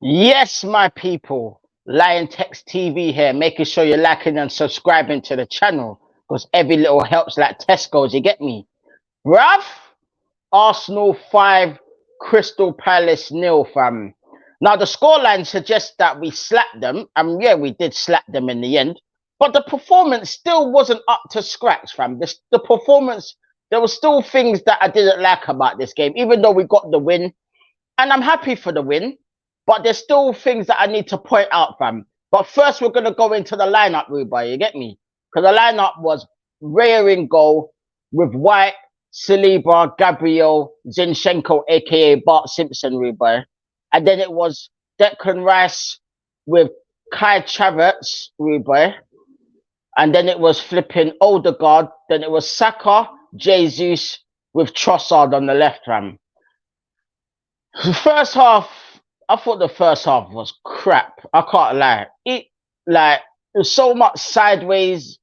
Yes, my people. Lion Text TV here, making sure you're liking and subscribing to the channel because every little helps like Tesco's, you get me? Bruv, Arsenal 5, Crystal Palace nil, fam. Now, the scoreline suggests that we slapped them, and yeah, we did slap them in the end, but the performance still wasn't up to scratch, fam. The performance, there were still things that I didn't like about this game, even though we got the win and I'm happy for the win, but there's still things that I need to point out, fam. But first, we're gonna go into the lineup, Rubai. You get me? Because the lineup was Raya in goal with White, Saliba, Gabriel, Zinchenko, aka Bart Simpson, Rubai, and then it was Declan Rice with Kai Havertz, Rubai, and then it was flipping Odegaard. Then it was Saka, Jesus with Trossard on the left, fam. The first half, I thought the first half was crap. I can't lie. There's so much sideways,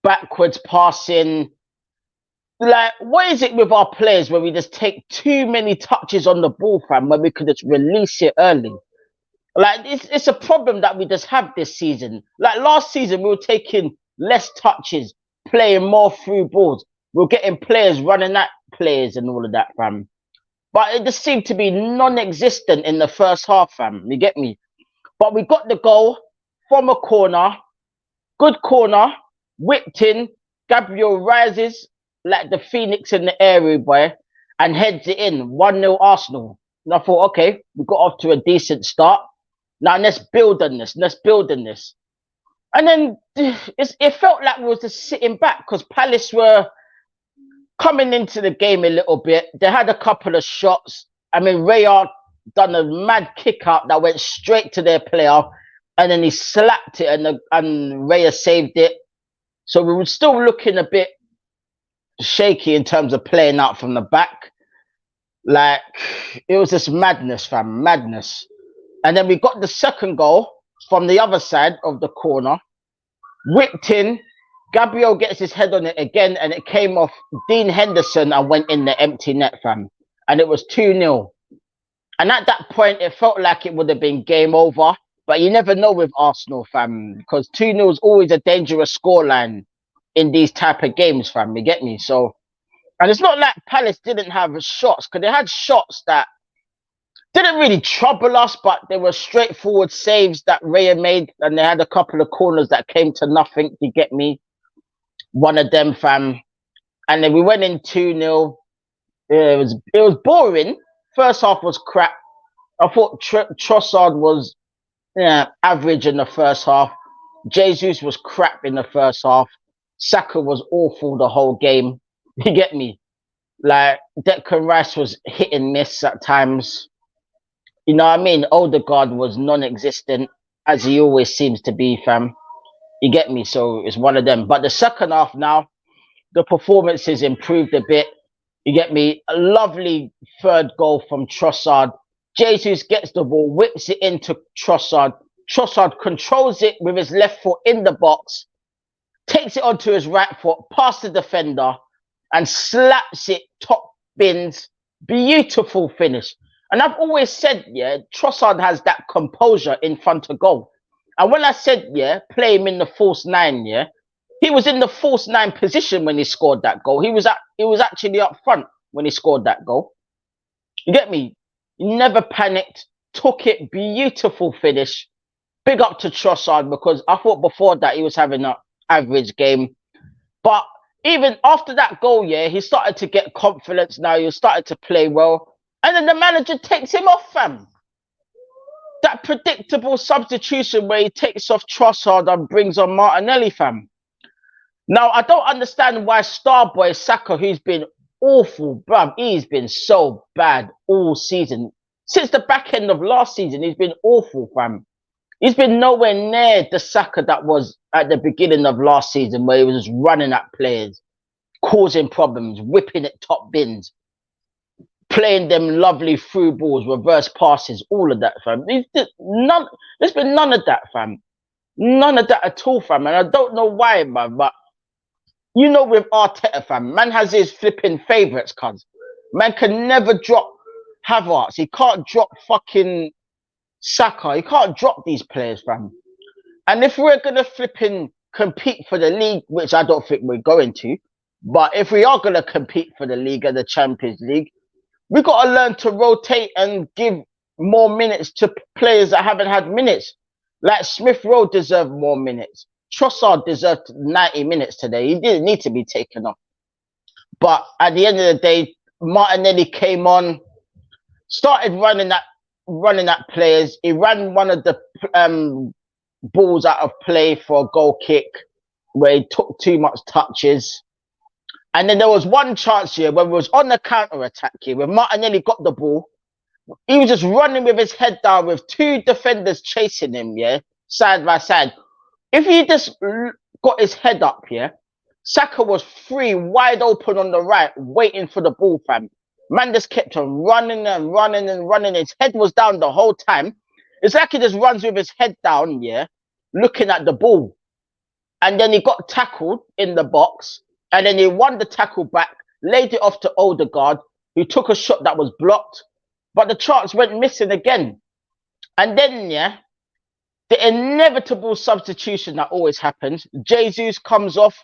backwards passing. Like, what is it with our players where we just take too many touches on the ball, fam, when we could just release it early? Like, it's a problem that we just have this season. Like last season, we were taking less touches, playing more through balls. We were getting players running at players and all of that, fam. But it just seemed to be non-existent in the first half, fam. You get me? But we got the goal from a corner, good corner, whipped in. Gabriel rises like the phoenix in the air, boy, and heads it in. 1-0 Arsenal. And I thought, okay, we got off to a decent start. Now let's build on this. Let's build on this. And then it felt like we was just sitting back because Palace were coming into the game a little bit. They had a couple of shots. I mean, Raya done a mad kick out that went straight to their player, and then he slapped it, and Raya saved it. So we were still looking a bit shaky in terms of playing out from the back. Like, it was just madness, fam, madness. And then we got the second goal from the other side of the corner, whipped in. Gabriel gets his head on it again, and it came off Dean Henderson and went in the empty net, fam. And it was 2-0. And at that point, it felt like it would have been game over. But you never know with Arsenal, fam, because 2-0 is always a dangerous scoreline in these type of games, fam. You get me? So, and it's not like Palace didn't have shots, because they had shots that didn't really trouble us, but they were straightforward saves that Raya made, and they had a couple of corners that came to nothing. You get me? One of them, fam. And then we went in 2-0. It was boring. First half was crap. I thought Trossard was average in the first half. Jesus was crap in the first half. Saka was awful the whole game. You get me? Like, Declan Rice was hit and miss at times. You know what I mean? Odegaard was non-existent, as he always seems to be, fam. You get me? So it's one of them. But the second half now, the performances improved a bit. You get me? A lovely third goal from Trossard. Jesus gets the ball, whips it into Trossard. Trossard controls it with his left foot in the box, takes it onto his right foot, past the defender, and slaps it top bins. Beautiful finish. And I've always said, yeah, Trossard has that composure in front of goal. And when I said, yeah, play him in the false nine, yeah, he was in the false nine position when he scored that goal. He was actually up front when he scored that goal. You get me? He never panicked, took it, beautiful finish. Big up to Trossard, because I thought before that he was having an average game. But even after that goal, yeah, he started to get confidence now. He started to play well. And then the manager takes him off, fam. That predictable substitution where he takes off Trossard and brings on Martinelli, fam. Now, I don't understand why Starboy Saka, who's been awful, bruv, he's been so bad all season. Since the back end of last season, he's been awful, fam. He's been nowhere near the Saka that was at the beginning of last season, where he was just running at players, causing problems, whipping at top bins, playing them lovely through balls, reverse passes, all of that, fam. There's been none of that, fam. None of that at all, fam. And I don't know why, man, but you know, with Arteta, fam, man has his flipping favourites, cuz. Man can never drop Havertz. He can't drop fucking Saka. You can't drop these players, fam. And if we're gonna flipping compete for the league, which I don't think we're going to, but if we are gonna compete for the league and the Champions League, we gotta learn to rotate and give more minutes to players that haven't had minutes. Like Smith Rowe deserved more minutes. Trossard deserved 90 minutes today. He didn't need to be taken off. But at the end of the day, Martinelli came on, started running at players. He ran one of the balls out of play for a goal kick where he took too much touches. And then there was one chance here when we was on the counter attack here, when Martinelli got the ball. He was just running with his head down with two defenders chasing him, yeah, side by side. If he just got his head up here, Saka was free, wide open on the right, waiting for the ball, fam. Man just kept on running and running and running. His head was down the whole time. It's like he just runs with his head down, yeah, looking at the ball. And then he got tackled in the box. And then he won the tackle back, laid it off to Odegaard, who took a shot that was blocked. But the chance went missing again. And then, yeah, the inevitable substitution that always happens. Jesus comes off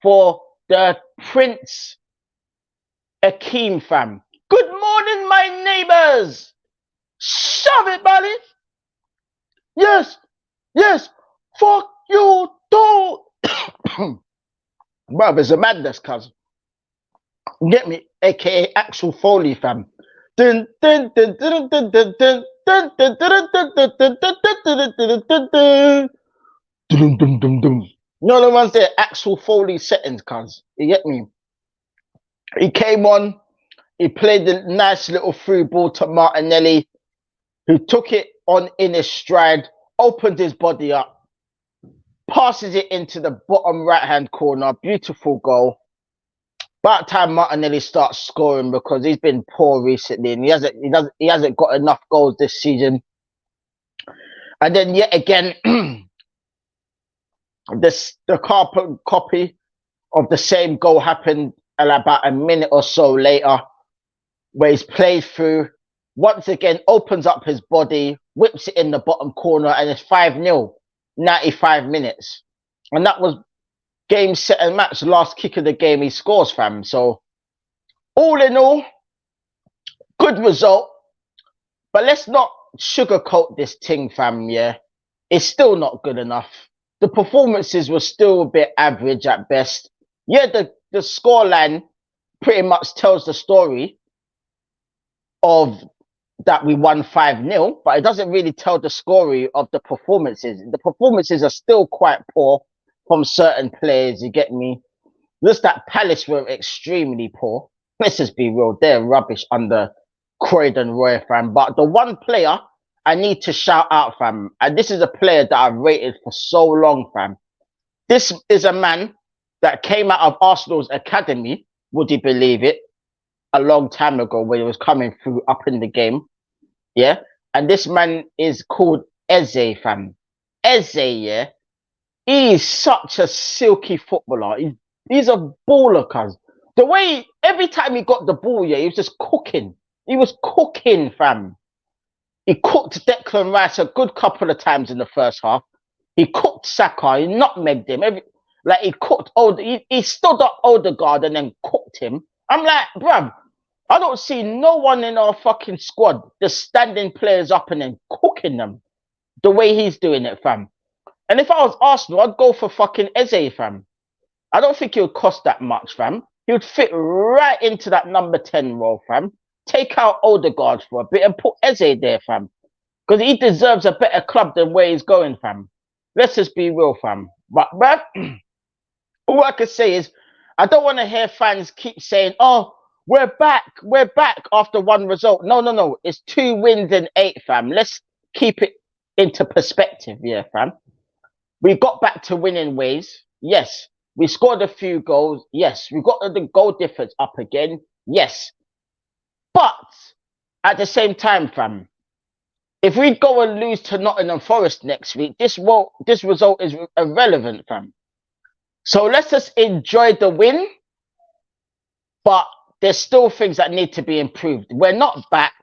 for the Prince Akeem, fam. Good morning, my neighbors. Shove it, buddy. Yes, yes. Fuck you, too. Bruv, it's a madness, cuz. Get me, aka Axel Foley, fam. Dun, dun, dun, dun, dun, dun, dun. Dun, dun, dun, dun, dun, dun, dun, dun, dun, dun, dun. Dun, dun, dun, dun. You know the ones there, Axel Foley settings, cuz. You get me? He came on, he played the nice little through ball to Martinelli, who took it on in his stride, opened his body up, passes it into the bottom right-hand corner. Beautiful goal. About time Martinelli starts scoring because he's been poor recently and he hasn't got enough goals this season. And then yet again, the carbon copy of the same goal happened about a minute or so later, where he's played through, once again opens up his body, whips it in the bottom corner, and it's 5-0, 95 minutes. And that was game, set and match. Last kick of the game he scores, fam. So all in all, good result. But let's not sugarcoat this thing, fam. Yeah, it's still not good enough. The performances were still a bit average at best. Yeah, the scoreline pretty much tells the story of that we won 5-0, but it doesn't really tell the story of the performances. The performances are still quite poor from certain players, you get me? Just that Palace were extremely poor. Let's just be real, they're rubbish under Croydon Roy, fam. But the one player I need to shout out, fam, and this is a player that I've rated for so long, fam. This is a man that came out of Arsenal's academy, would you believe it, a long time ago when he was coming through up in the game. Yeah? And this man is called Eze, fam. Eze, yeah? He's such a silky footballer. He's a baller, cuz. The way, every time he got the ball, yeah, he was just cooking. He was cooking, fam. He cooked Declan Rice a good couple of times in the first half. He cooked Saka. He nutmegged him. He cooked, he stood up Odegaard and then cooked him. I'm like, bruv, I don't see no one in our fucking squad just standing players up and then cooking them the way he's doing it, fam. And if I was Arsenal, I'd go for fucking Eze, fam. I don't think it would cost that much, fam. He would fit right into that number 10 role, fam. Take out Odegaard for a bit and put Eze there, fam. Because he deserves a better club than where he's going, fam. Let's just be real, fam. But, bruv, all I can say is, I don't want to hear fans keep saying, oh, we're back after one result. No. It's 2 wins and 8, fam. Let's keep it into perspective, yeah, fam. We got back to winning ways. Yes. We scored a few goals. Yes. We got the goal difference up again. Yes. But at the same time, fam, if we go and lose to Nottingham Forest next week, this result is irrelevant, fam. So let's just enjoy the win. But there's still things that need to be improved. We're not back.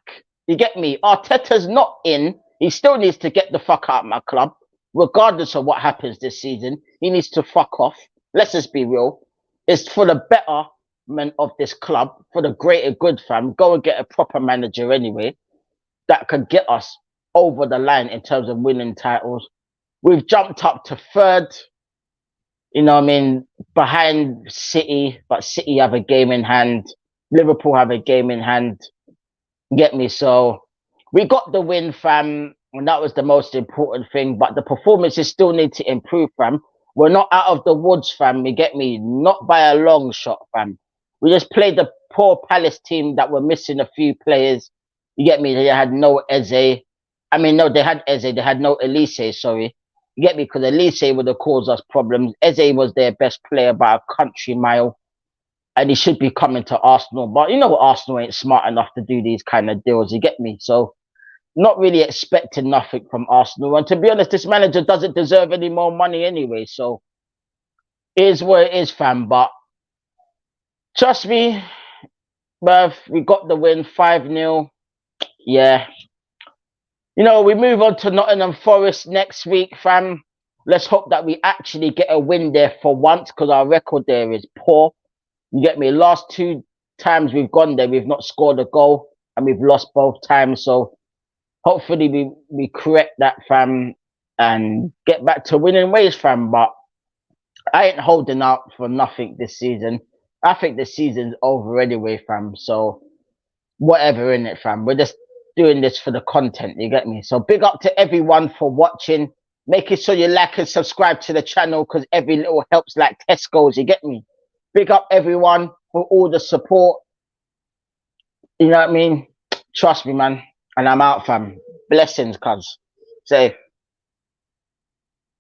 You get me? Arteta's not in. He still needs to get the fuck out of my club, regardless of what happens this season. He needs to fuck off. Let's just be real. It's for the betterment of this club, for the greater good, fam. Go and get a proper manager anyway that could get us over the line in terms of winning titles. We've jumped up to third, you know what I mean, behind City, but City have a game in hand. Liverpool have a game in hand. Get me? So we got the win, fam, and that was the most important thing. But the performances still need to improve, fam. We're not out of the woods, fam. You get me? Not by a long shot, fam. We just played the poor Palace team that were missing a few players. You get me? They had no Eze. I mean, no, they had Eze. They had no Elise, sorry. You get me? Because Elise would have caused us problems. Eze was their best player by a country mile. And he should be coming to Arsenal. But you know what? Arsenal ain't smart enough to do these kind of deals. You get me? So not really expecting nothing from Arsenal. And to be honest, this manager doesn't deserve any more money anyway. So it is what it is, fam. But trust me, bruv, we got the win 5-0. Yeah. You know, we move on to Nottingham Forest next week, fam. Let's hope that we actually get a win there for once, because our record there is poor. You get me? Last 2 times we've gone there, we've not scored a goal, and we've lost both times. So hopefully we correct that, fam, and get back to winning ways, fam. But I ain't holding out for nothing this season. I think the season's over anyway, fam. So whatever in it, fam. We're just doing this for the content, you get me? So big up to everyone for watching. Making sure you like and subscribe to the channel, because every little helps like Tesco's, you get me? Big up everyone for all the support. You know what I mean? Trust me, man. And I'm out, fam. Blessings, cuz. Safe.